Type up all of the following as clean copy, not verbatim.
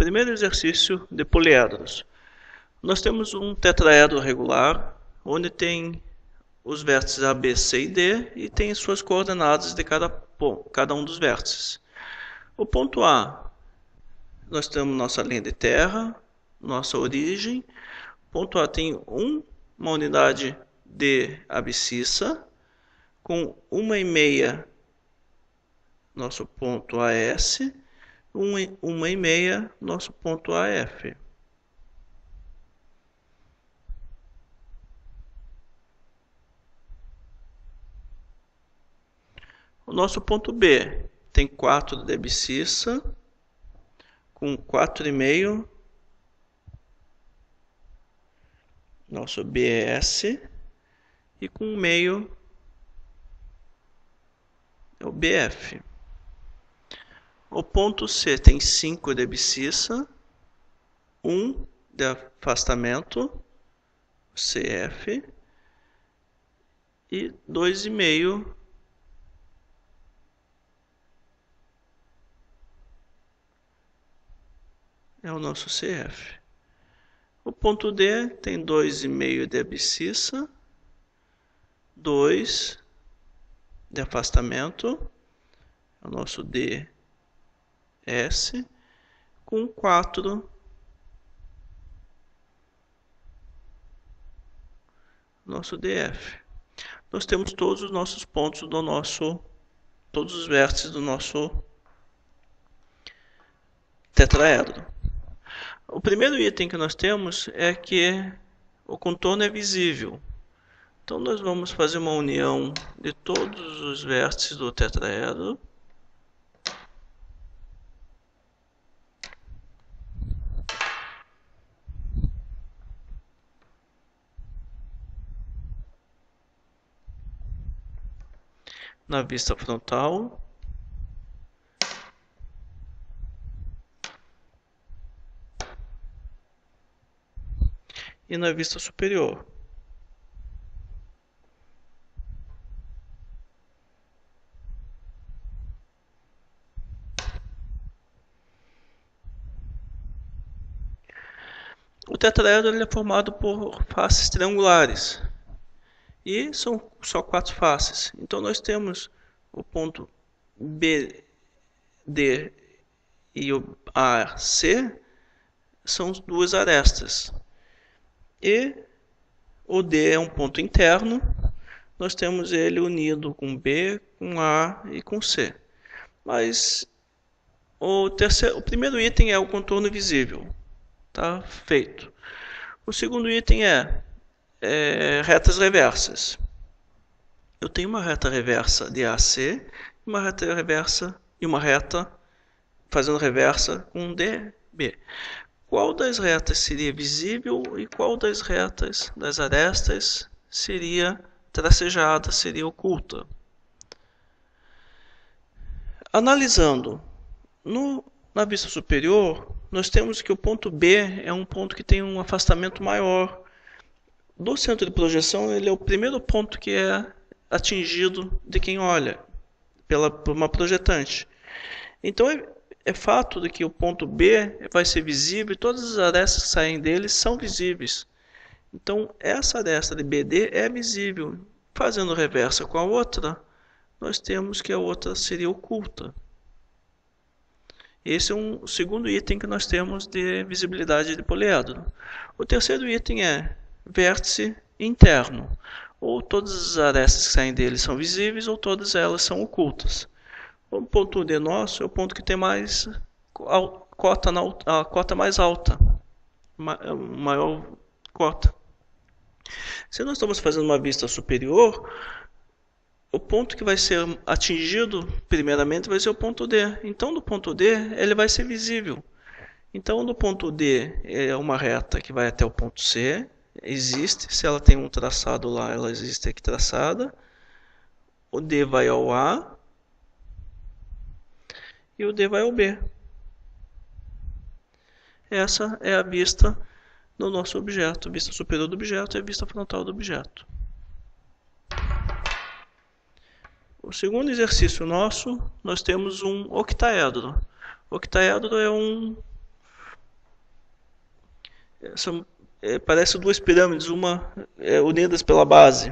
Primeiro exercício de poliedros. Nós temos um tetraedro regular, onde tem os vértices A, B, C e D e tem suas coordenadas de cada um dos vértices. O ponto A, nós temos nossa linha de terra, nossa origem. O ponto A tem uma unidade de abscissa, com 1,5 nosso ponto AS, 1,5 nosso ponto AF. O nosso ponto B tem 4 de abscissa, com 4,5 nosso BS, e com 1,5 é o BF. O ponto C tem 5 de abscissa, 1 de afastamento, CF, e 2,5 é o nosso CF. O ponto D tem 2,5 de abscissa, 2 de afastamento, é o nosso DS, com 4 nosso DF. Nós temos todos os nossos pontos todos os vértices do nosso tetraedro. O primeiro item que nós temos é que o contorno é visível. Então nós vamos fazer uma união de todos os vértices do tetraedro. Na vista frontal. E na vista superior. O tetraedro ele é formado por faces triangulares. E são só 4 faces. Então nós temos o ponto B, D e o AC são 2 arestas. E o D é um ponto interno. Nós temos ele unido com B, com A e com C. Mas o primeiro item é o contorno visível. Tá feito. O segundo item é retas reversas. Eu tenho uma reta reversa de AC, uma reta reversa e uma reta fazendo reversa com DB. Qual das retas seria visível e qual das retas das arestas seria tracejada, seria oculta? Analisando na vista superior, nós temos que o ponto B é um ponto que tem um afastamento maior. Do centro de projeção, ele é o primeiro ponto que é atingido de quem olha, por uma projetante. Então, é fato de que o ponto B vai ser visível e todas as arestas que saem dele são visíveis. Então, essa aresta de BD é visível. Fazendo reversa com a outra, nós temos que a outra seria oculta. Esse é um segundo item que nós temos de visibilidade de poliedro. O terceiro item é vértice interno. Ou todas as arestas que saem dele são visíveis, ou todas elas são ocultas. O ponto D nosso é o ponto que tem mais a cota mais alta, maior cota. Se nós estamos fazendo uma vista superior, o ponto que vai ser atingido primeiramente vai ser o ponto D. Então, do ponto D, ele vai ser visível. Então, do ponto D é uma reta que vai até o ponto C. Existe, se ela tem um traçado lá, ela existe aqui traçada. O D vai ao A. E o D vai ao B. Essa é a vista do nosso objeto. A vista superior do objeto é a vista frontal do objeto. O segundo exercício nosso, nós temos um octaedro. O octaedro é Parece duas pirâmides, uma unidas pela base.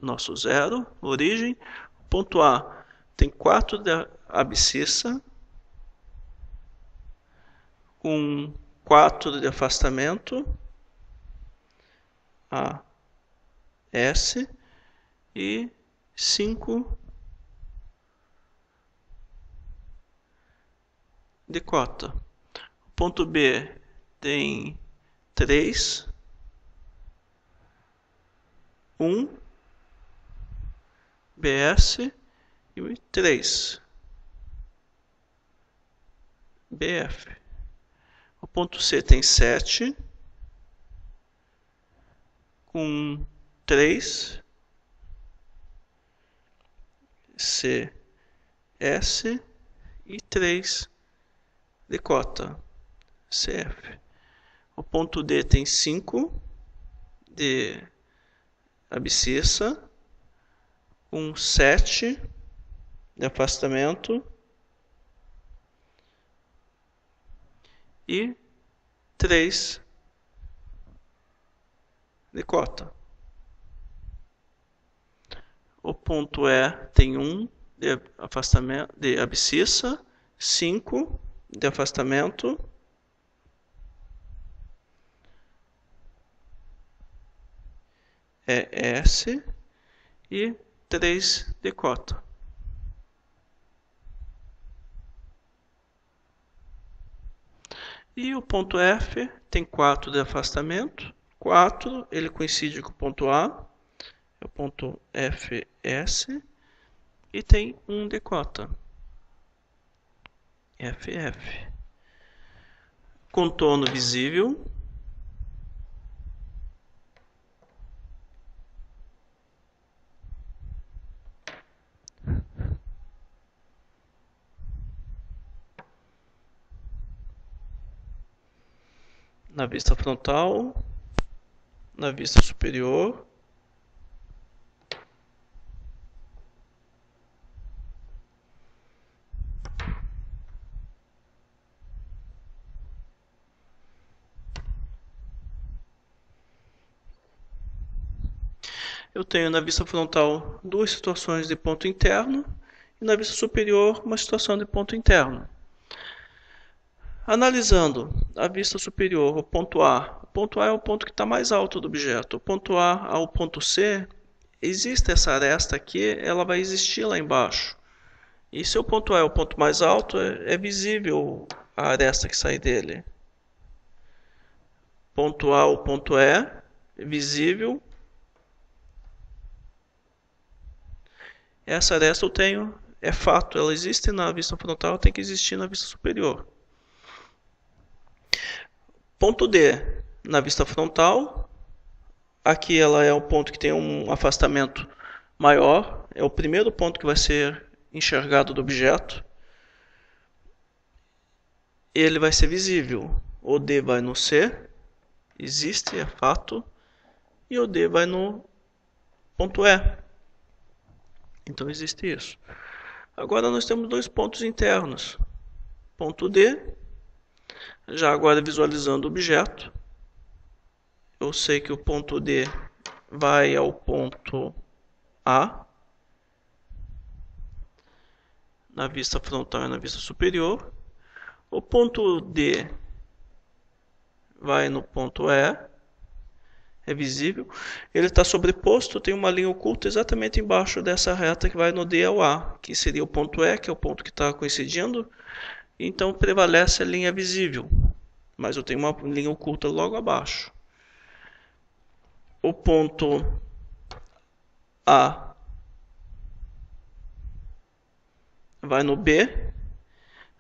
Nosso zero, origem. Ponto A tem 4 de abscissa, com 4 de afastamento, A, S, e 5 de cota. Ponto B tem 3, 1, BS e 3, BF. O ponto C tem 7, com 3, C, S e 3 de cota, CF. O ponto D tem 5 de abscissa, com 7 de afastamento e 3 de cota. O ponto E tem 1 de afastamento, de abscissa, 5 de afastamento S e 3 de cota. E o ponto F tem 4 de afastamento, 4, ele coincide com o ponto A, é o ponto FS, e tem 1 de cota, FF. Contorno visível. Na vista frontal, na vista superior, eu tenho na vista frontal duas situações de ponto interno e na vista superior uma situação de ponto interno. Analisando a vista superior, o ponto A é o ponto que está mais alto do objeto. O ponto A ao ponto C, existe essa aresta aqui, ela vai existir lá embaixo. E se o ponto A é o ponto mais alto, é visível a aresta que sai dele. Ponto A ao ponto E, é visível. Essa aresta eu tenho, é fato, ela existe na vista frontal, tem que existir na vista superior. Ponto D, na vista frontal, aqui ela é o ponto que tem um afastamento maior, é o primeiro ponto que vai ser enxergado do objeto. Ele vai ser visível, o D vai no C, existe, é fato, e o D vai no ponto E. Então existe isso. Agora nós temos dois pontos internos. Ponto D, já agora visualizando o objeto, eu sei que o ponto D vai ao ponto A, na vista frontal e na vista superior. O ponto D vai no ponto E, é visível. Ele está sobreposto, tem uma linha oculta exatamente embaixo dessa reta que vai no D ao A, que seria o ponto E, que é o ponto que está coincidindo. Então prevalece a linha visível, mas eu tenho uma linha oculta logo abaixo. O ponto A vai no B,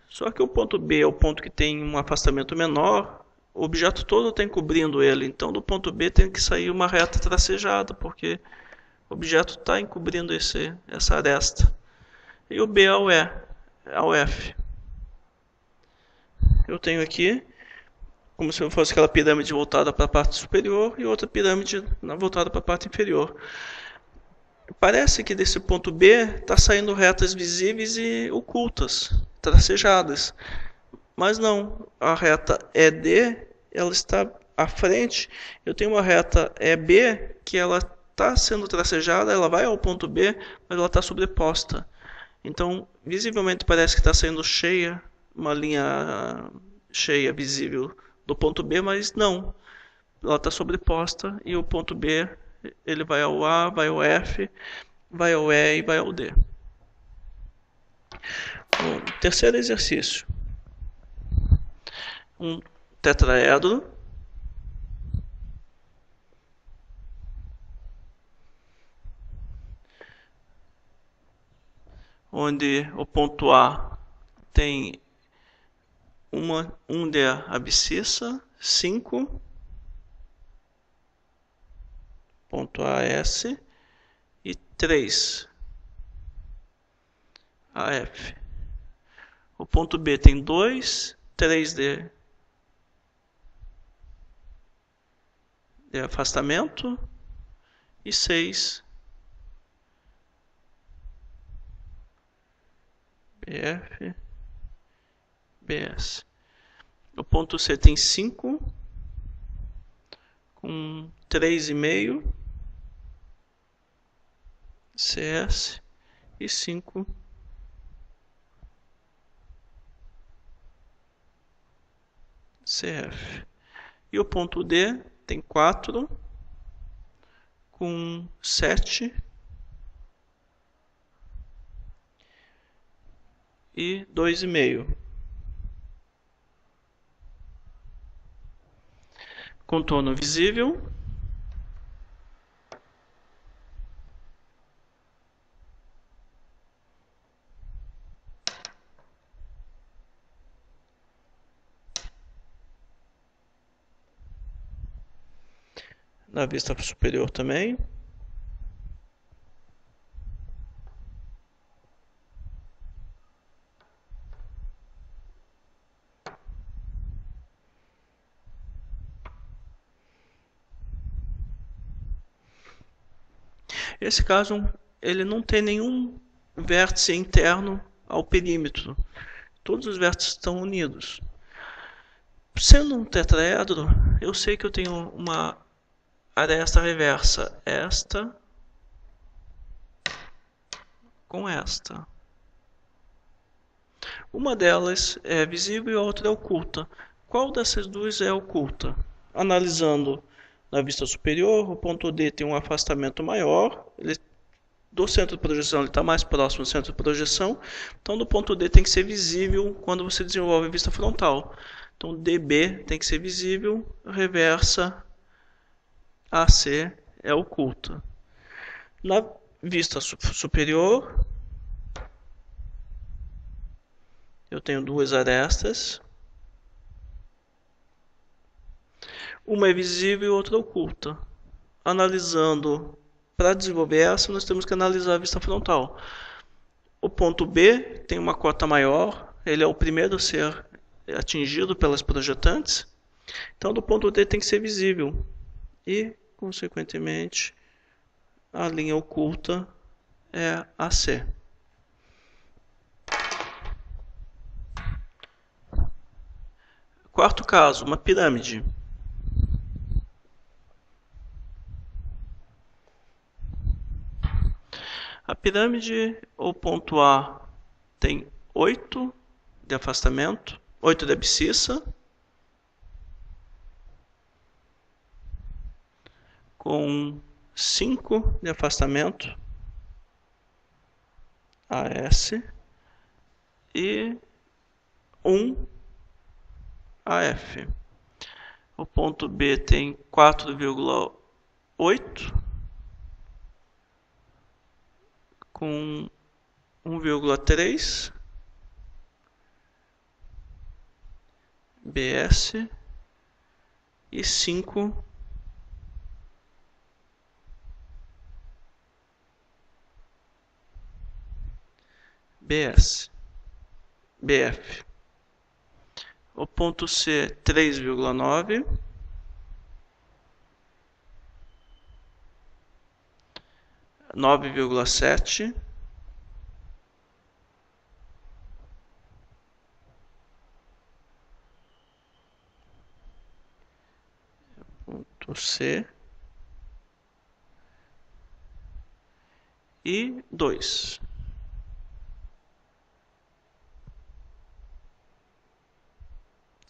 só que o ponto B é o ponto que tem um afastamento menor, o objeto todo está encobrindo ele, então do ponto B tem que sair uma reta tracejada, porque o objeto está encobrindo essa aresta. E o B ao E, ao F. Eu tenho aqui como se fosse aquela pirâmide voltada para a parte superior e outra pirâmide voltada para a parte inferior. Parece que desse ponto B está saindo retas visíveis e ocultas, tracejadas. Mas não, a reta ED, ela está à frente. Eu tenho uma reta EB que ela está sendo tracejada, ela vai ao ponto B, mas ela está sobreposta. Então, visivelmente parece que está saindo cheia, uma linha cheia visível do ponto B, mas não. Ela está sobreposta e o ponto B ele vai ao A, vai ao F, vai ao E e vai ao D. O terceiro exercício. Um tetraedro onde o ponto A tem um de abscissa, 5, ponto AS, e 3, AF. O ponto B tem 2, 3 de afastamento e 6 BF, BS. O ponto C tem 5 com 3,5 CS e 5 CF. E o ponto D tem 4 com 7 e 2,5. Contorno visível. Na vista superior também. Esse caso, ele não tem nenhum vértice interno ao perímetro. Todos os vértices estão unidos. Sendo um tetraedro, eu sei que eu tenho uma aresta reversa. Esta com esta. Uma delas é visível e a outra é oculta. Qual dessas duas é oculta? Analisando na vista superior, o ponto D tem um afastamento maior, do centro de projeção ele está mais próximo do centro de projeção, então do ponto D tem que ser visível quando você desenvolve a vista frontal. Então DB tem que ser visível, reversa AC é oculta. Na vista superior, eu tenho duas arestas. Uma é visível e outra oculta. Analisando, para desenvolver essa, nós temos que analisar a vista frontal. O ponto B tem uma cota maior, ele é o primeiro a ser atingido pelas projetantes. Então, do ponto D tem que ser visível. E, consequentemente, a linha oculta é AC. Quarto caso, uma pirâmide. A pirâmide, o ponto A tem 8 de afastamento, 8 de abscissa, com 5 de afastamento, AS, e 1 AF. O ponto B tem 4,8 com 1,3 BS e 5 BF. O ponto C, 3,9. Nove vírgula sete. Ponto C. E 2.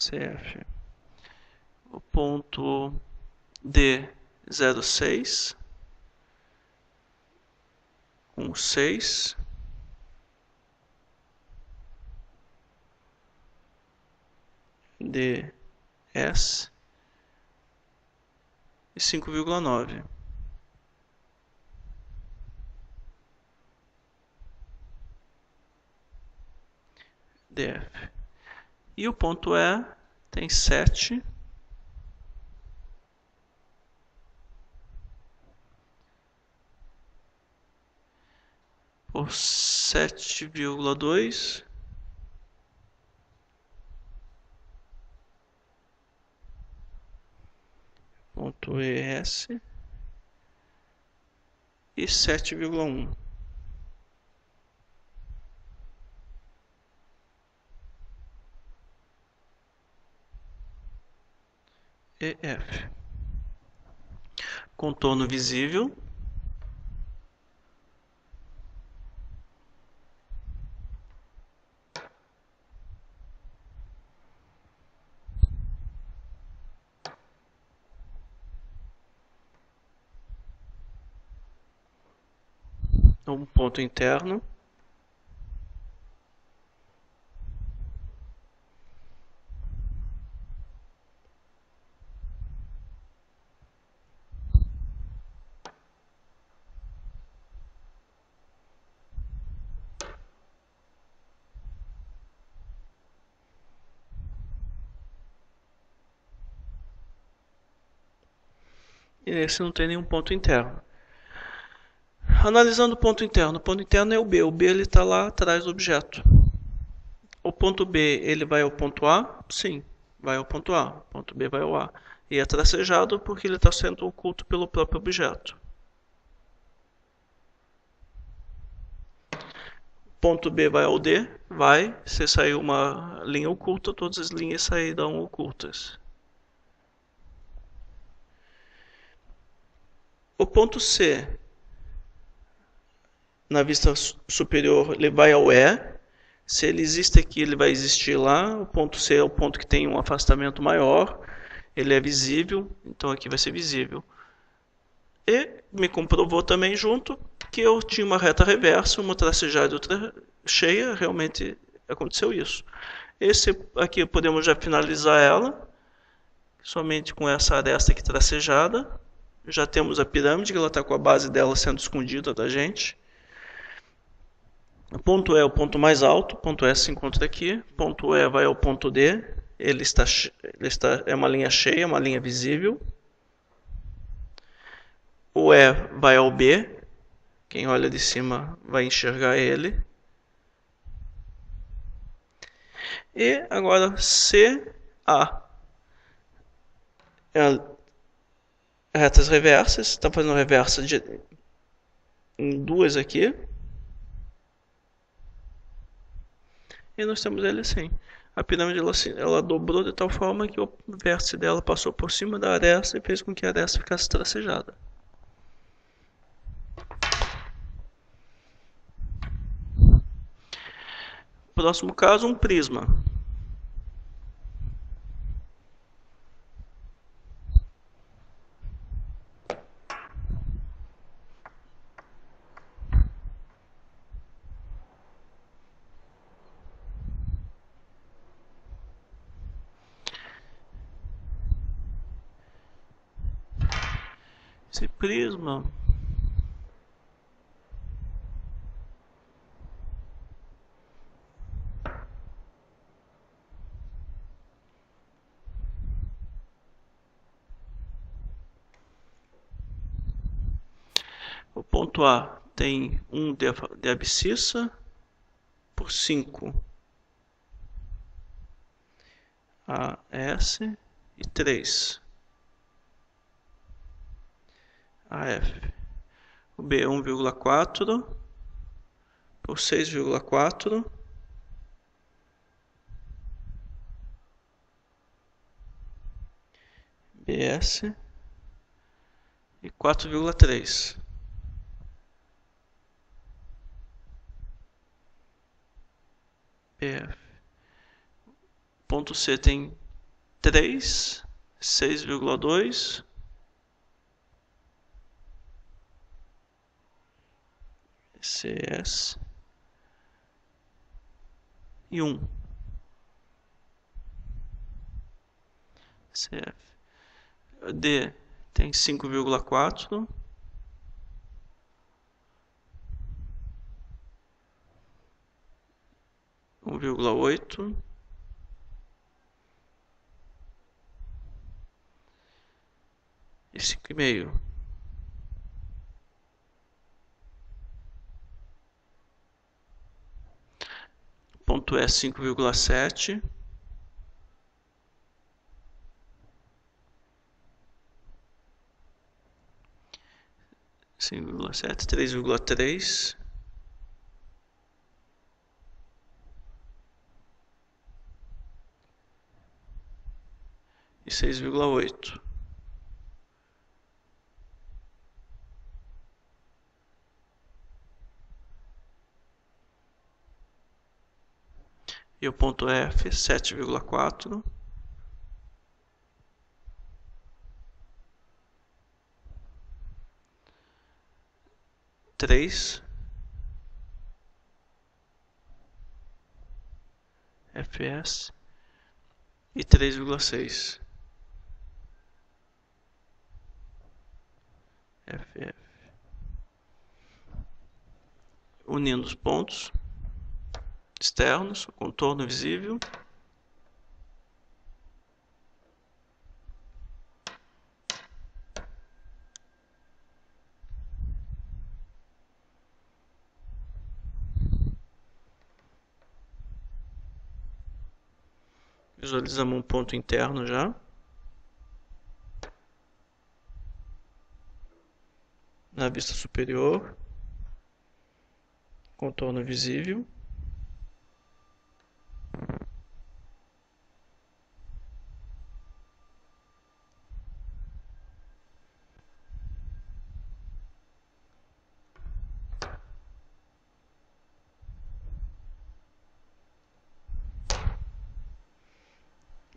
CF. O ponto D, 0,6. 1,6. DS e 5,9. DF. E o ponto E tem 7. Por 7,2. Ponto ES. E 7,1. EF. Contorno visível. Um ponto interno. E esse não tem nenhum ponto interno. Analisando o ponto interno é o B. O B ele está lá atrás do objeto. O ponto B ele vai ao ponto A? Sim, vai ao ponto A. O ponto B vai ao A. E é tracejado porque ele está sendo oculto pelo próprio objeto. Ponto B vai ao D? Vai. Se sair uma linha oculta, todas as linhas sairão ocultas. O ponto C, na vista superior, ele vai ao E. Se ele existe aqui, ele vai existir lá. O ponto C é o ponto que tem um afastamento maior. Ele é visível, então aqui vai ser visível. E me comprovou também junto que eu tinha uma reta reversa, uma tracejada e outra cheia. Realmente aconteceu isso. Esse aqui podemos já finalizar ela, somente com essa aresta aqui tracejada. Já temos a pirâmide, que ela está com a base dela sendo escondida da gente. O ponto E é o ponto mais alto, o ponto S se encontra aqui. O ponto E vai ao ponto D, é uma linha cheia, uma linha visível. O E vai ao B, quem olha de cima vai enxergar ele. E agora CA. Retas reversas, está fazendo reversa em duas aqui. E nós temos ele assim. A pirâmide ela dobrou de tal forma que o vértice dela passou por cima da aresta e fez com que a aresta ficasse tracejada. Próximo caso, um prisma. Esse prisma o ponto A tem 1 de abscissa por 5 AS e 3 AF. O B é 1,4 por 6,4 BS e 4,3 BF. Ponto C tem 3, 6,2 CS e 1 CF. D tem 5,4 1,8 e 5,5. Ponto E 5,7 5,7 3,3 e 6,8. E o ponto F 7,4 3 fs e 3,6 ff. Unindo os pontos externos, o contorno visível, visualizamos um ponto interno já. Na vista superior, contorno visível.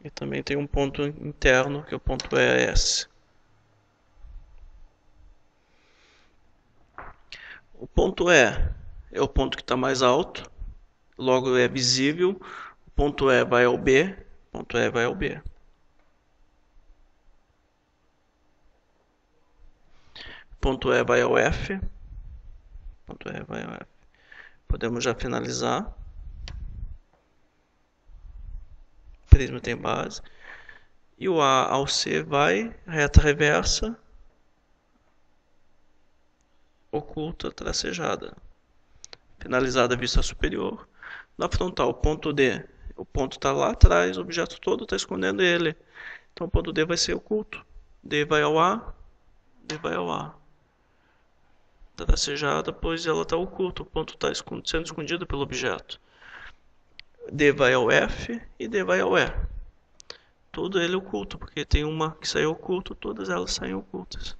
E também tem um ponto interno, que é o ponto ES. O ponto E é o ponto que está mais alto, logo é visível. O ponto E vai ao B, ponto E vai ao B. Ponto E vai ao F, ponto E vai ao F. Podemos já finalizar. O prisma tem base. E o A ao C vai, reta reversa, oculta, tracejada. Finalizada a vista superior. Na frontal, o ponto D. O ponto está lá atrás, o objeto todo está escondendo ele. Então o ponto D vai ser oculto. D vai ao A, D vai ao A. Tracejada, pois ela está oculta. O ponto está sendo escondido pelo objeto. D vai ao F e D vai ao E. Todo ele oculto, porque tem uma que saiu oculto, todas elas saem ocultas.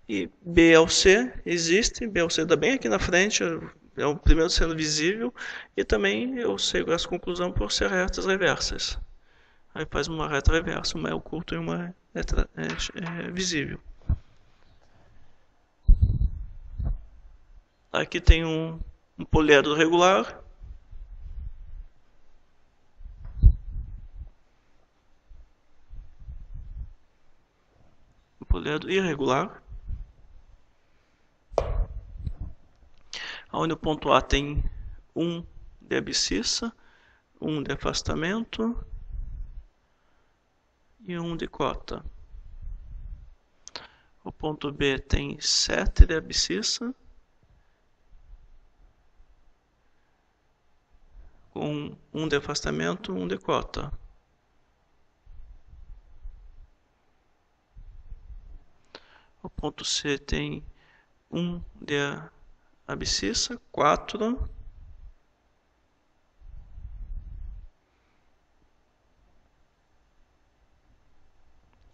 E B ao C existe, B ao C está bem aqui na frente, é o primeiro sendo visível, e também eu chego a essa conclusão por ser retas reversas. Aí faz uma reta reversa, uma é oculta e uma é visível. Aqui tem um poliedro regular. Um poliedro irregular. Onde o ponto A tem 1 de abscissa, 1 de afastamento e 1 de cota. O ponto B tem 7 de abscissa com 1 de afastamento, 1 de cota. O ponto C tem 1 de abscissa, 4.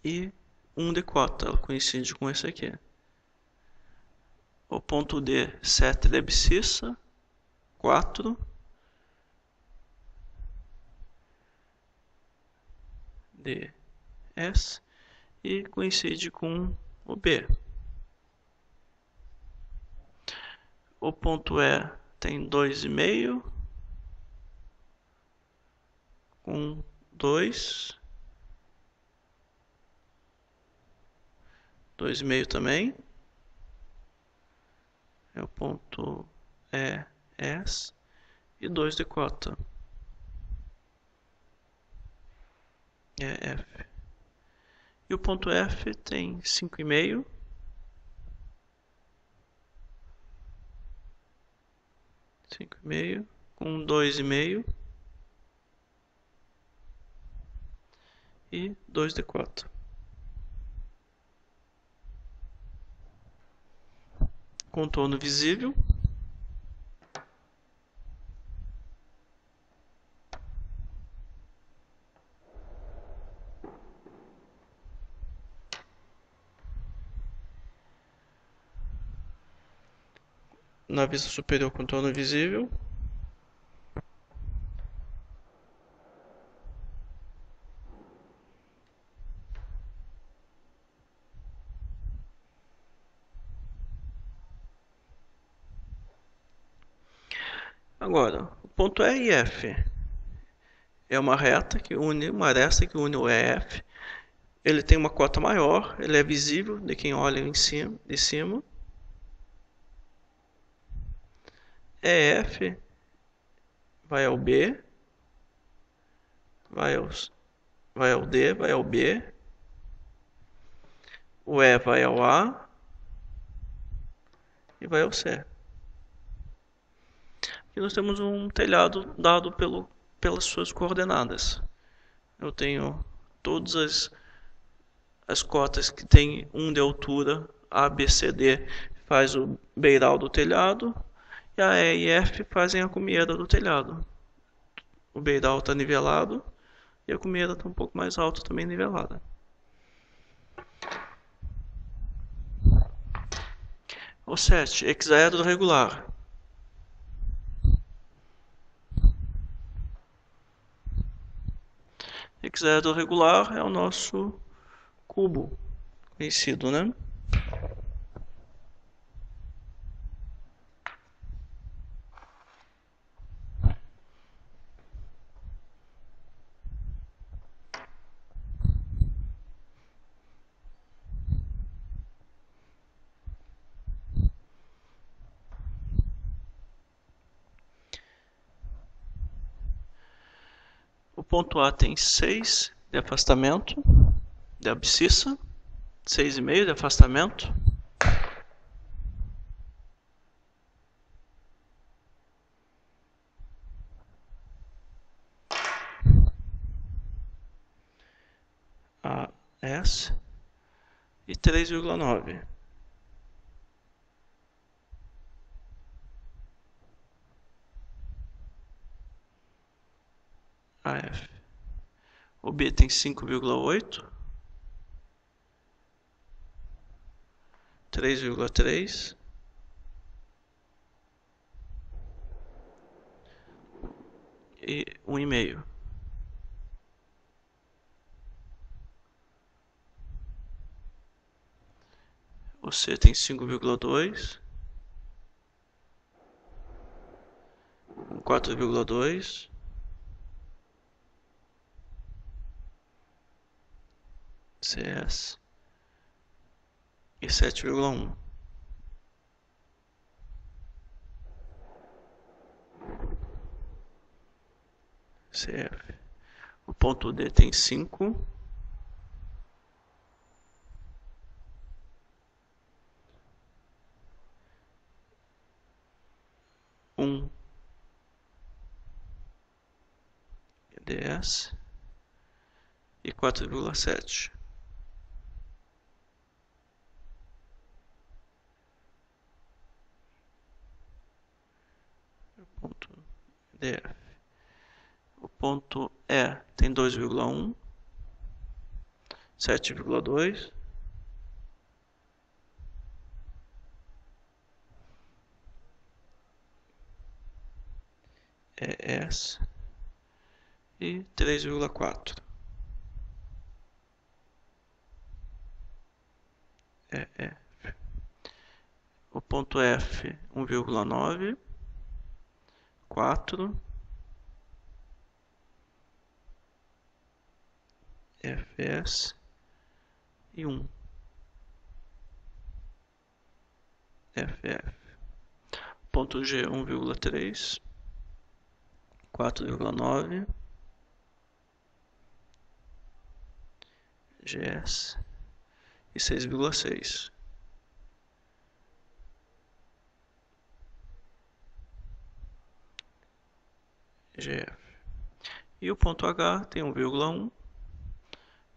E 1 de cota, ela coincide com esse aqui. O ponto D, 7 de abscissa, 4. D, S. E coincide com o B. O ponto E tem 2,5 com 2. 2,5 também. É o ponto E, S. E 2 de cota. É F. E o ponto F tem 5,5. 5,5 com 2,5 e 2 de cota. Contorno visível. Na vista superior, contorno visível. Agora, o ponto E e F é uma reta que une uma aresta que une o E e F. Ele tem uma cota maior, ele é visível de quem olha em cima, de cima. EF vai ao B, vai ao D, vai ao B. O E vai ao A e vai ao C. Aqui nós temos um telhado dado pelas suas coordenadas. Eu tenho todas as cotas que tem 1 de altura, A, B, C, D faz o beiral do telhado, e a E e F fazem a cumeada do telhado. O beiral está nivelado e a cumeada está um pouco mais alta, também nivelada. O 7, hexaedro regular. Hexaedro regular é o nosso cubo conhecido, né? O ponto A tem 6 de afastamento de abscissa, 6,5 de afastamento. AS e 3,9. AF. O B tem 5,8, 3,3 e 1,5. O C tem 5,2, 4,2 CS e 7,1. CF. O ponto D tem 5, 1, S e 4,7. O ponto DF. O ponto E tem 2,1, 7,2, ES e 3,4. EF. O ponto F 1,9, 4, FS e 1, FF. Ponto G 1,3, 4,9, GS e 6,6. GF. E o ponto H tem 1,1,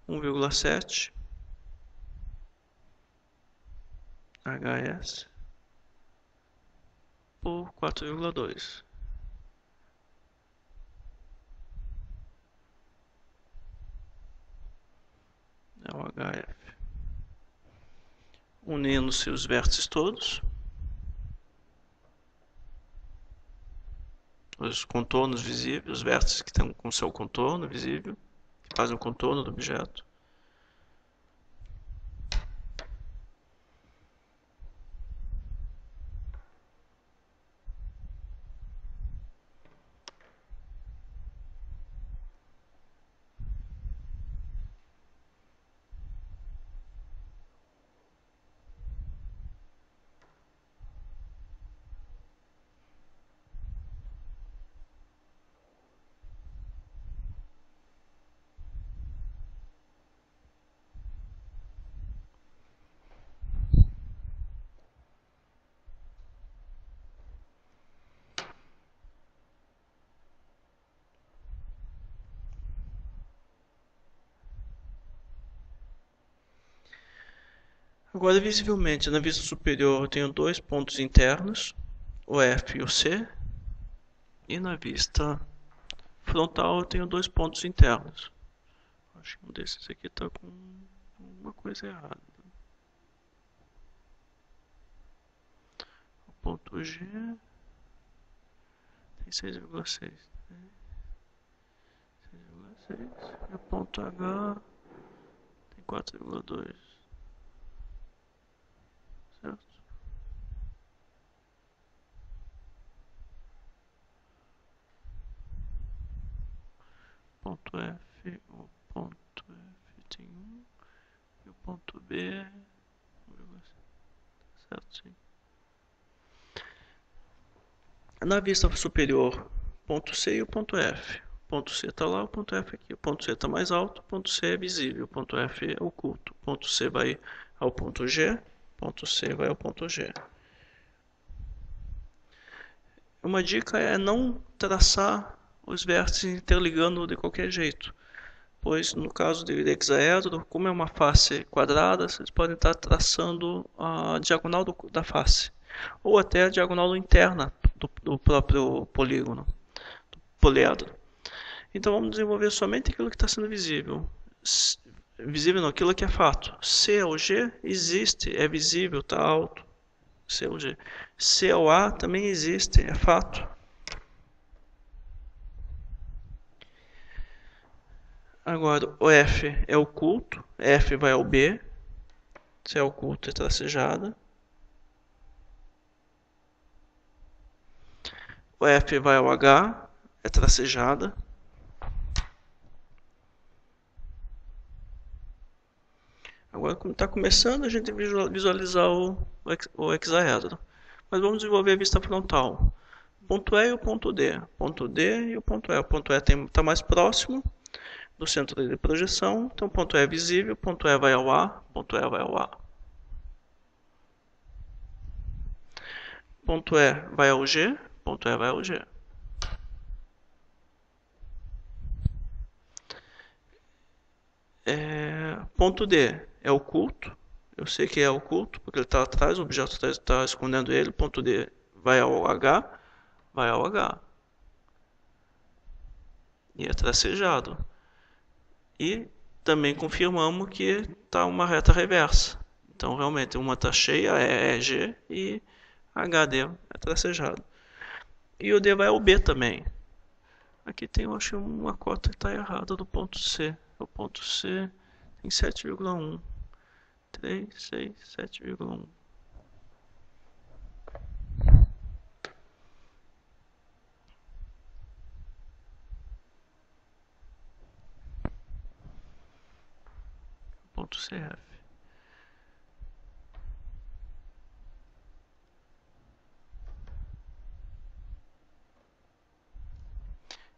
1,7, HS por 4,2. É o HF. Unindo-se os vértices todos, os contornos visíveis, os vértices que estão com seu contorno visível, que fazem o contorno do objeto. Agora, visivelmente, na vista superior eu tenho dois pontos internos, o F e o C, e na vista frontal eu tenho dois pontos internos. Acho que um desses aqui está com alguma coisa errada. O ponto G tem 6,6. 6,6. E o ponto H tem 4,2. Certo? Ponto F, o ponto F tem 1 e o ponto B, certo, sim. Na vista superior, ponto C e o ponto F. O ponto C está lá, o ponto F aqui. O ponto C está mais alto, o ponto C é visível, o ponto F é oculto. O ponto C vai ao ponto G, o ponto C vai ao ponto G. Uma dica é não traçar os vértices interligando de qualquer jeito, pois no caso de hexaedro, como é uma face quadrada, vocês podem estar traçando a diagonal da face, ou até a diagonal interna do próprio polígono, do poliedro. Então vamos desenvolver somente aquilo que está sendo visível. Visível não, aquilo que é fato. C ao G existe, é visível, está alto. C ao G. C ao A também existe, é fato. Agora, o F é oculto, F vai ao B, se é oculto é tracejada. O F vai ao H, é tracejada. Agora, como está começando, a gente visualizar o hexaedro. Mas vamos desenvolver a vista frontal. Ponto E e o ponto D. Ponto D e o ponto E. O ponto E está mais próximo do centro de projeção. Então, ponto E é visível, ponto E vai ao A, ponto E vai ao A. Ponto E vai ao G, ponto E vai ao G. Ponto D é oculto. Eu sei que é oculto, porque ele está atrás, o objeto está escondendo ele. Ponto D vai ao H, vai ao H. E é tracejado. E também confirmamos que está uma reta reversa. Então, realmente, uma está cheia, é G, e HD é tracejado. E o D vai ao B também. Aqui tem, eu acho, uma cota que está errada do ponto C. O ponto C tem 7,1. 3, 6, 7,1. Ponto CF.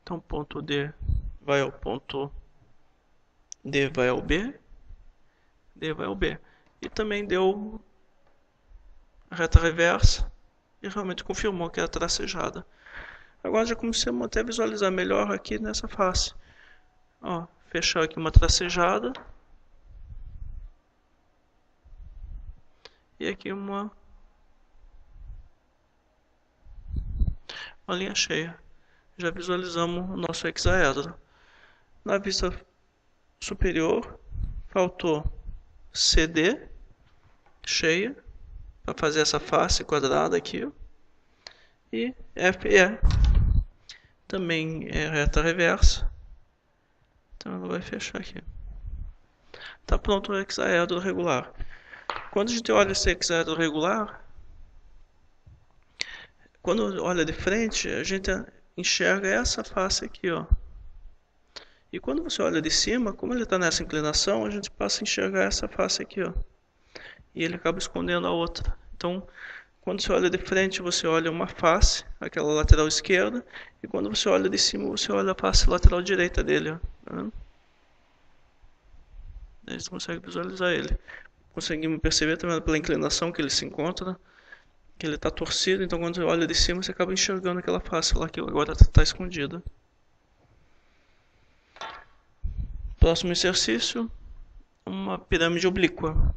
Então, ponto D vai ao ponto D vai ao B, D vai ao B. E também deu a reta reversa e realmente confirmou que era tracejada. Agora já começamos até a visualizar melhor aqui nessa face. Ó, fechar aqui uma tracejada. E aqui uma linha cheia. Já visualizamos o nosso hexaedro. Na vista superior, faltou CD cheia para fazer essa face quadrada aqui. E FE também é reta reversa. Então ela vai fechar aqui. Está pronto o hexaedro regular. Quando a gente olha esse hexaedro regular, quando olha de frente, a gente enxerga essa face aqui, ó. E quando você olha de cima, como ele está nessa inclinação, a gente passa a enxergar essa face aqui, ó. E ele acaba escondendo a outra. Então, quando você olha de frente, você olha uma face, aquela lateral esquerda, e quando você olha de cima, você olha a face lateral direita dele, ó. Tá vendo? Aí você consegue visualizar ele. Conseguimos perceber também pela inclinação que ele se encontra, que ele está torcido, então quando você olha de cima, você acaba enxergando aquela face lá que agora está escondida. Próximo exercício, uma pirâmide oblíqua.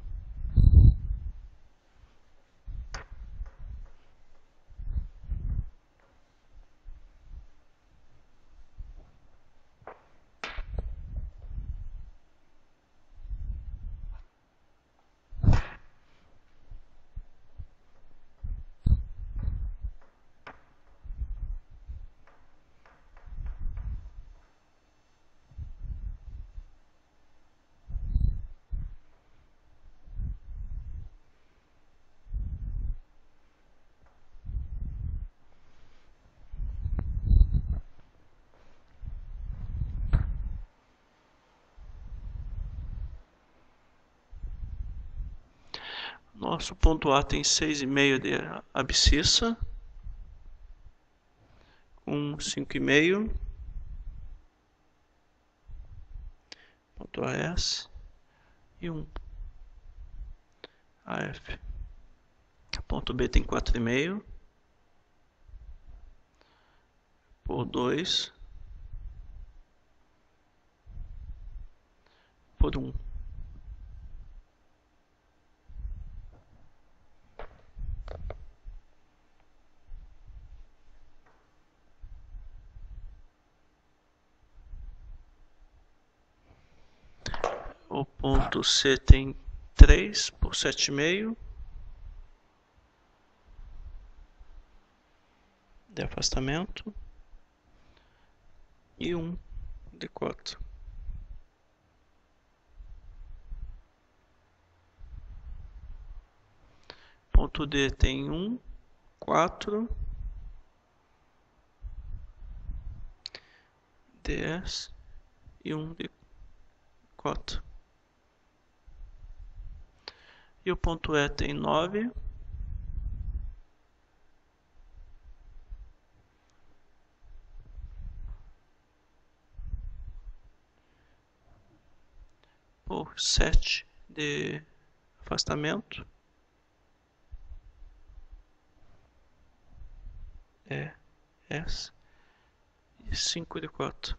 Nosso ponto A tem 6,5 de abscissa, com 5,5. Ponto AS e 1. AF. Ponto B tem 4,5 por 2 por 1. O ponto C tem 3 por 7,5 de afastamento e 1 de cota. Ponto D tem 1, 4 DS e 1 de cota. E o ponto E tem 9 por 7 de afastamento. S e 5 de cota.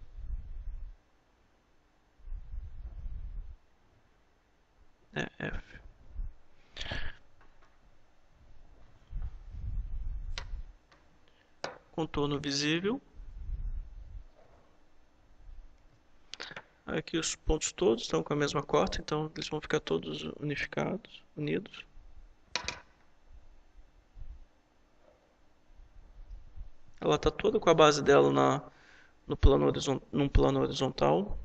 F. Contorno visível. Aqui os pontos todos estão com a mesma cota, então eles vão ficar todos unificados, unidos. Ela está toda com a base dela num plano horizontal.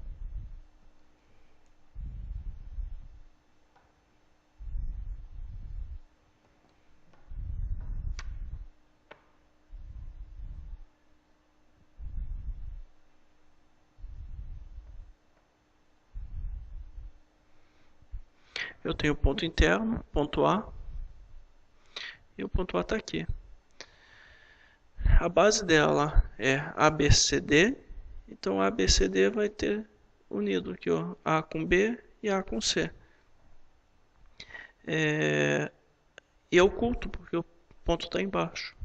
Eu tenho o ponto interno, ponto A, e o ponto A está aqui. A base dela é ABCD, então ABCD vai ter unido aqui, ó, A com B e A com C. E é oculto, porque o ponto está embaixo.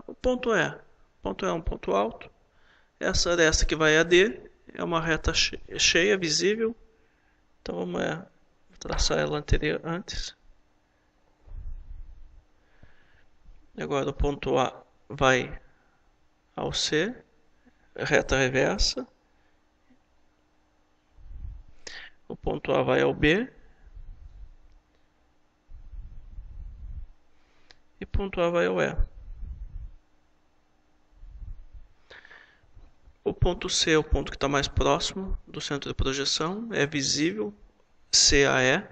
O ponto é um ponto alto. Essa aresta que vai a D é uma reta cheia, visível. Então vamos traçar ela antes. Agora o ponto A vai ao C, reta reversa. O ponto A vai ao B. E ponto A vai ao E. O ponto C é o ponto que está mais próximo do centro de projeção, é visível, CAE.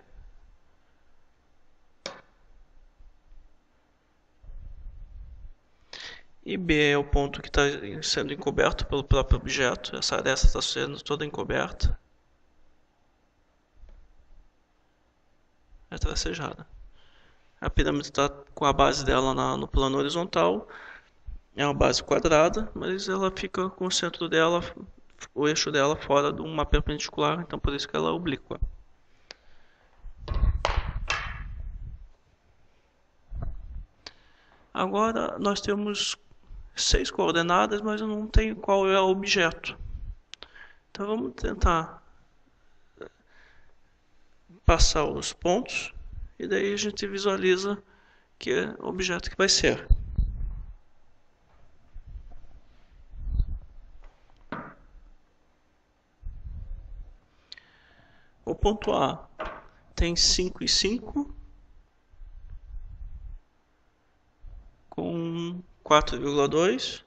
E B é o ponto que está sendo encoberto pelo próprio objeto, essa aresta está sendo toda encoberta. É tracejada. A pirâmide está com a base dela no plano horizontal. É uma base quadrada, mas ela fica com o centro dela, o eixo dela fora de uma perpendicular, então por isso que ela é oblíqua. Agora nós temos 6 coordenadas, mas eu não tenho qual é o objeto. Então vamos tentar passar os pontos e daí a gente visualiza que é o objeto que vai ser. O ponto A tem 5 e 5 com 4,2.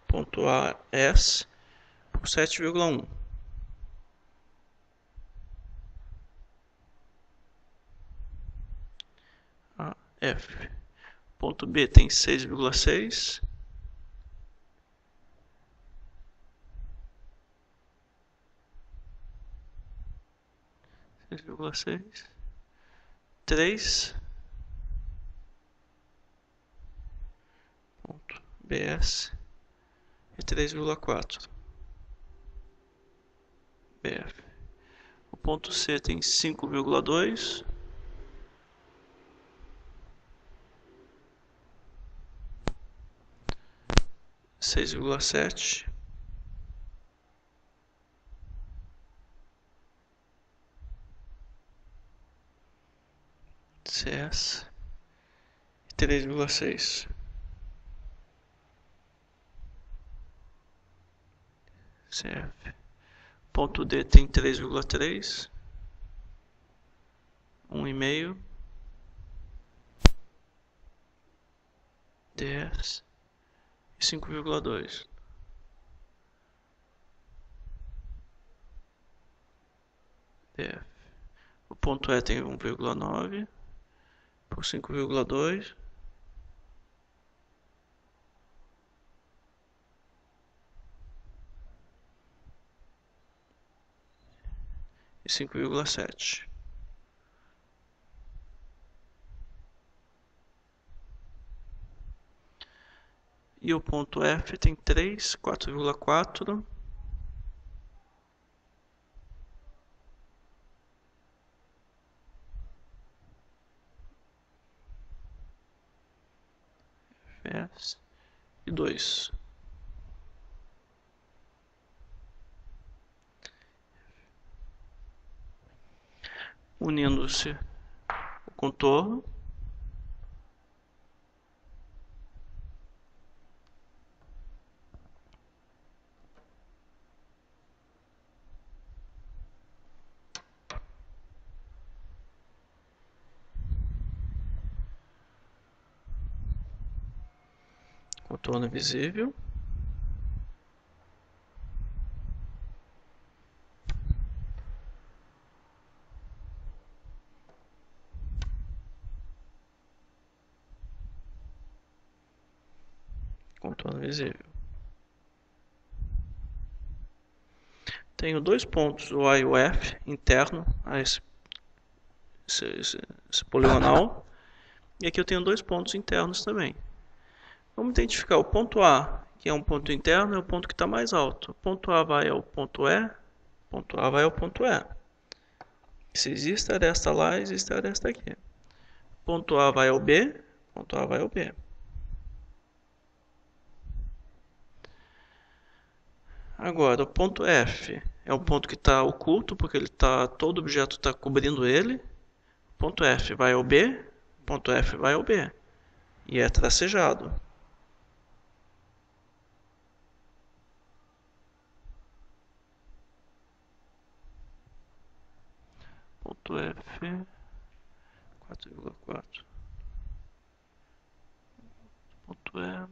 Ponto A S por 7,1. A F. Ponto B tem 6,6. Três. Ponto BS e 3,4. BF. O ponto C tem 5,2. Seis vírgula sete. CS e 3,6. CF. Ponto D tem 3,3. 1,5. DS e 5,2. DF. O ponto E tem 1,9 por 5,2. E 5,7. E o ponto F tem 3, 4,4. E 2. unindo-se o contorno. Contorno visível. Contorno visível. Tenho dois pontos, o A e o F, interno a esse poligonal. E aqui eu tenho dois pontos internos também. Vamos identificar o ponto A, que é um ponto interno, é o ponto que está mais alto. O ponto A vai ao ponto E, o ponto A vai ao ponto E. Se existe aresta lá, existe aresta aqui. O ponto A vai ao B, o ponto A vai ao B. Agora, o ponto F é o ponto que está oculto, porque todo objeto está cobrindo ele. O ponto F vai ao B, o ponto F vai ao B. E é tracejado. Ponto F, 4,4. Ponto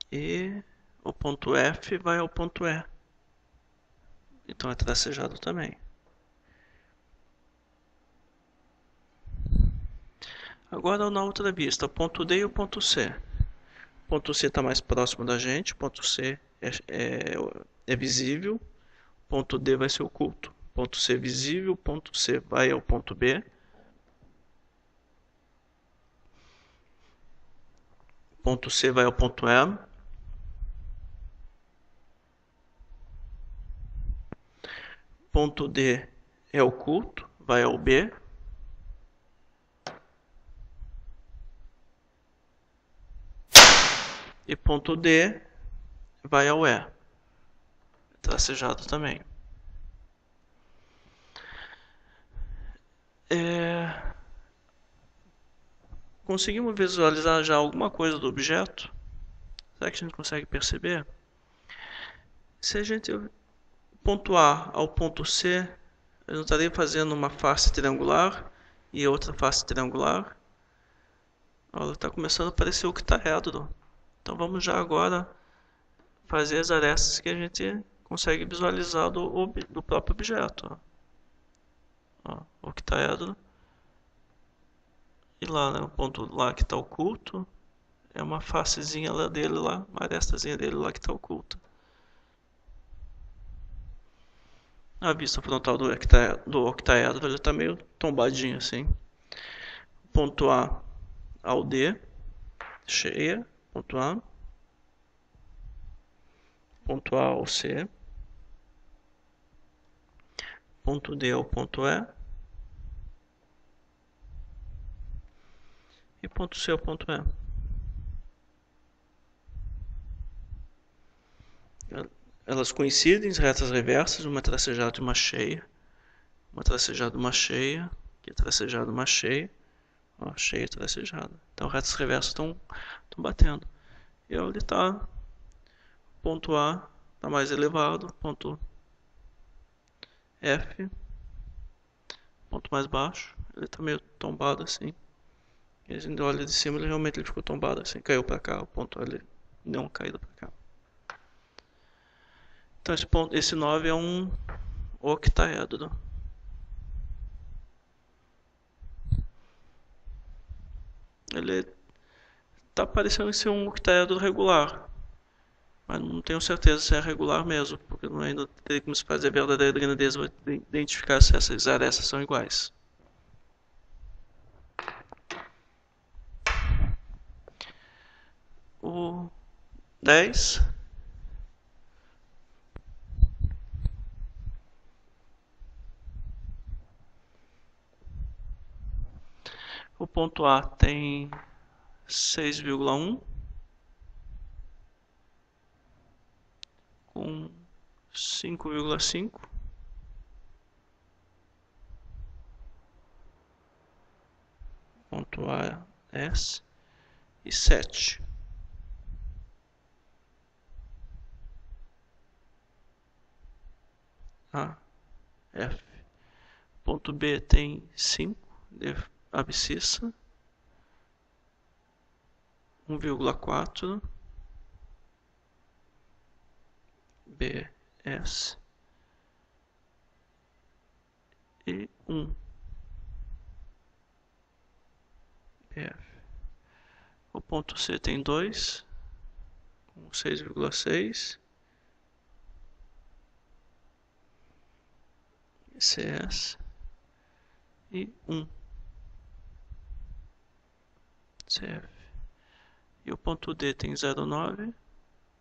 E o ponto F vai ao ponto E. Então é tracejado também. Agora na outra vista, o ponto D e o ponto C. O ponto C está mais próximo da gente, o ponto C é visível, o ponto D vai ser oculto. O ponto C é visível, o ponto C vai ao ponto B. O ponto C vai ao ponto E. Ponto D é oculto, vai ao B. E ponto D vai ao E. Tracejado também. Conseguimos visualizar já alguma coisa do objeto? Será que a gente consegue perceber? Se a gente ponto A ao ponto C, eu estaria fazendo uma face triangular e outra face triangular. Olha, está começando a aparecer o octaedro. Então vamos já agora fazer as arestas que a gente consegue visualizar do próprio objeto. Ó, octaedro. E lá, né, o ponto lá que está oculto, é uma facezinha lá dele lá, uma arestazinha dele lá que está oculta. A vista frontal do octaedro, ele está meio tombadinho assim. Ponto A ao D, cheia, ponto A. Ponto A ao C. Ponto D ao ponto E. E ponto C ao ponto E. Elas coincidem, retas reversas, uma tracejada e uma cheia. Uma tracejada e uma cheia. Aqui tracejada e uma cheia. Ó, cheia e tracejada. Então retas reversas estão batendo. E ali está. Ponto A está mais elevado. Ponto F. Ponto mais baixo. Ele está meio tombado assim. E a gente olha de cima, ele realmente ficou tombado assim. Caiu para cá. O ponto ali deu uma caída para cá. Então esse 9 é um octaedro. Ele está parecendo ser um octaedro regular, mas não tenho certeza se é regular mesmo, porque não ainda teria como se fazer a verdadeira grandeza para identificar se essas arestas são iguais. O 10 o ponto A tem 6,1 com 5,5. Ponto A, S e 7. A, F. Ponto B tem 5 de abscissa, 1,4, B, S e 1, BF. O ponto C tem 2, com 6,6, CS e 1, CF. E o ponto D tem 0,9,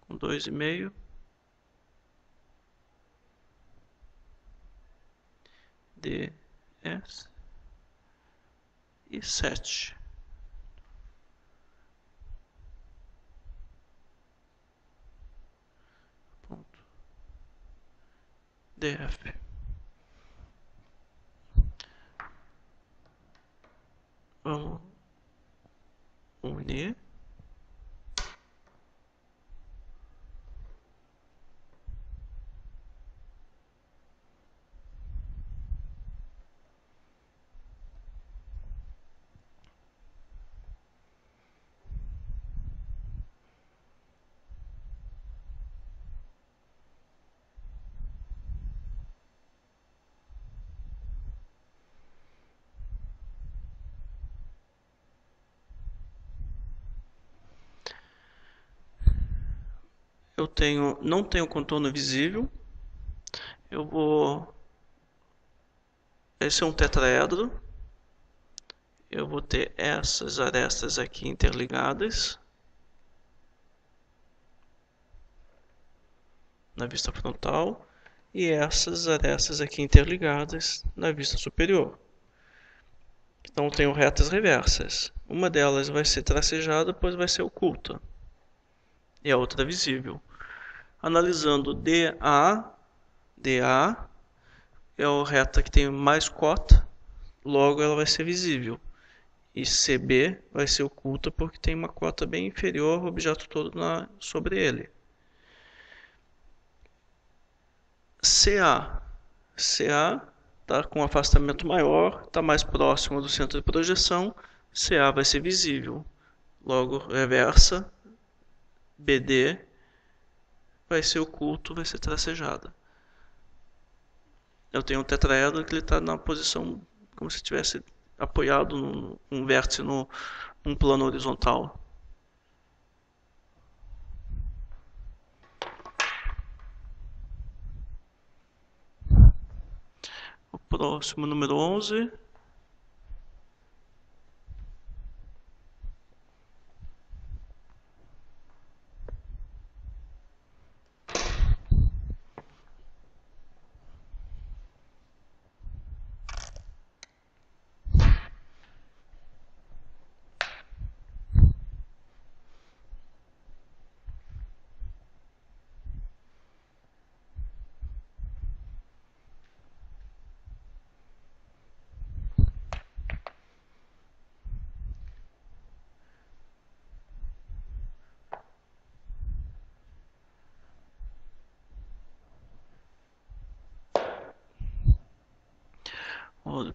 com 2,5, DS e 7. Ponto DF. Vamos unir. Não tenho contorno visível. Esse é um tetraedro. Eu vou ter essas arestas aqui interligadas na vista frontal e essas arestas aqui interligadas na vista superior. Então tenho retas reversas. Uma delas vai ser tracejada, depois vai ser oculta. E a outra visível. Analisando DA é a reta que tem mais cota, logo ela vai ser visível. E CB vai ser oculta porque tem uma cota bem inferior ao objeto todo sobre ele. CA está com um afastamento maior, está mais próximo do centro de projeção, CA vai ser visível. Logo, reversa, BD vai ser oculto, vai ser tracejada. Eu tenho um tetraedro que ele está na posição como se tivesse apoiado num vértice num plano horizontal. O próximo, número 11.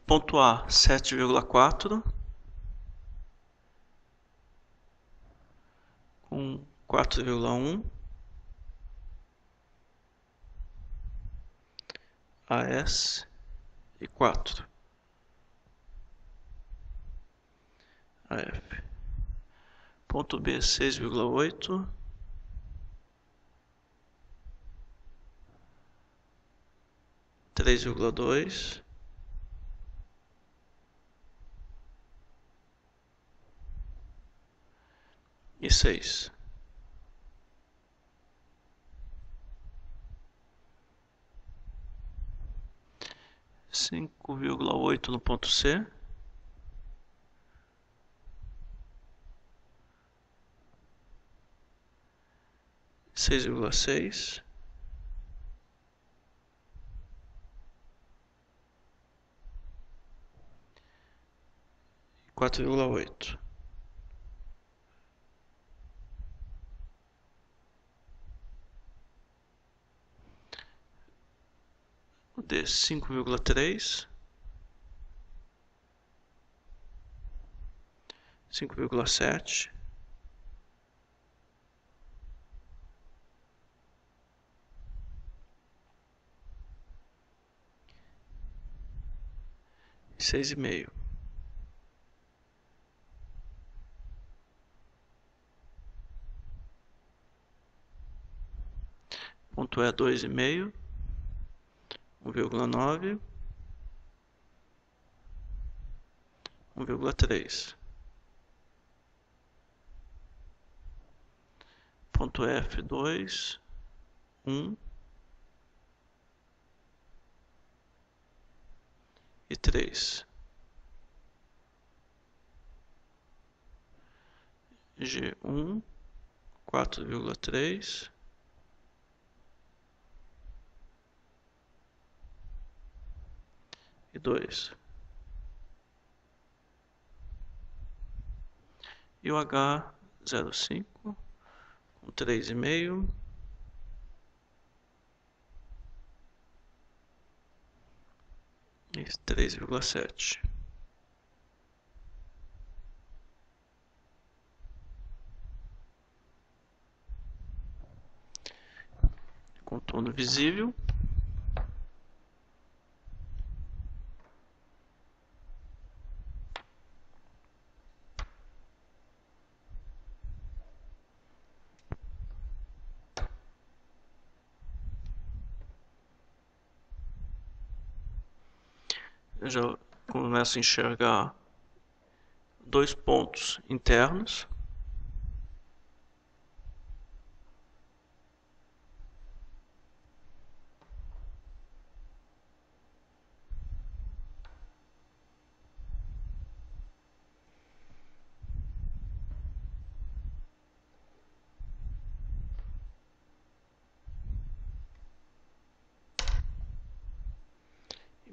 Ponto A, 7,4 com 4,1 AS e 4 AF. Ponto B, 6,8 3,2 e 6. Cinco vírgula oito no ponto C, 6,6 4,8. O D 5,3, 5,7, 6,5. Ponto E 2,5, 1,9, 1,3. Ponto F 2, 1 e 3. G1, 4,3. E 2. E o H05 com 3,5 e 3,7. Contorno visível. Eu já começo a enxergar dois pontos internos.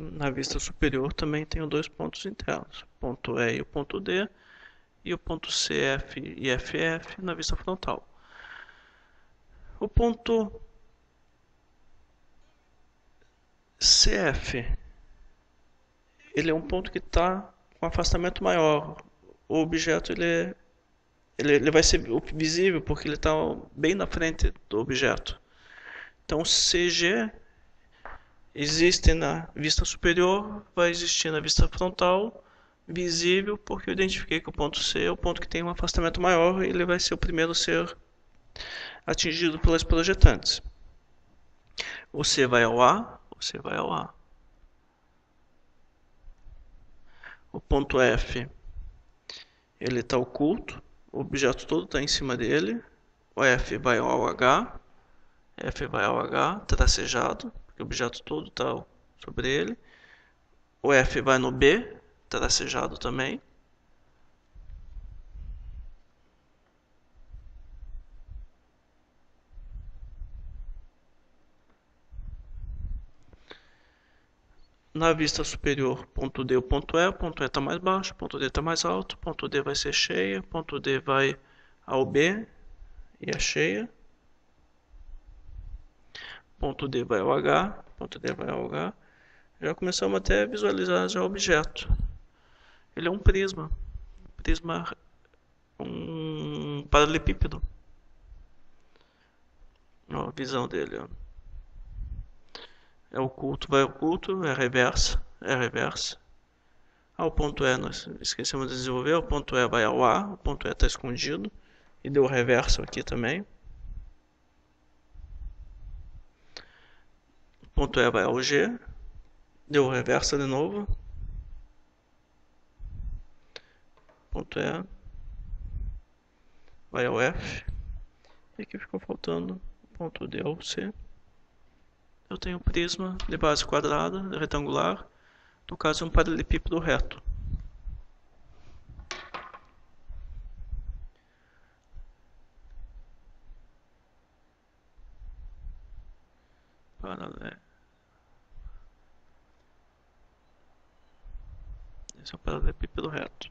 Na vista superior também tenho dois pontos internos, o ponto E e o ponto D, e o ponto CF e FF na vista frontal. O ponto CF, ele é um ponto que está com afastamento maior. O objeto ele vai ser visível porque ele está bem na frente do objeto. Então CG existe na vista superior, vai existir na vista frontal, visível, porque eu identifiquei que o ponto C é o ponto que tem um afastamento maior e ele vai ser o primeiro a ser atingido pelas projetantes. O C vai ao A, o C vai ao A. O ponto F, ele está oculto, o objeto todo está em cima dele. O F vai ao H, F vai ao H, tracejado, porque o objeto todo está sobre ele. O F vai no B, tracejado também. Na vista superior, ponto D e o ponto E está mais baixo, ponto D está mais alto, ponto D vai ser cheia, ponto D vai ao B e é cheia. Ponto D vai ao H, ponto D vai ao H. Já começamos até a visualizar já o objeto. Ele é um prisma, um paralelepípedo. Ó, a visão dele, ó. É oculto, vai oculto, é reversa, é reversa. O ponto E nós esquecemos de desenvolver, o ponto E vai ao A, o ponto E está escondido. E deu reverso aqui também. O ponto E vai ao G, deu reversa de novo. O ponto E vai ao F. E aqui ficou faltando o ponto D ao C. Eu tenho um prisma de base quadrada, retangular, no caso é um paralelepípedo reto. Esse é um paralelepípedo reto.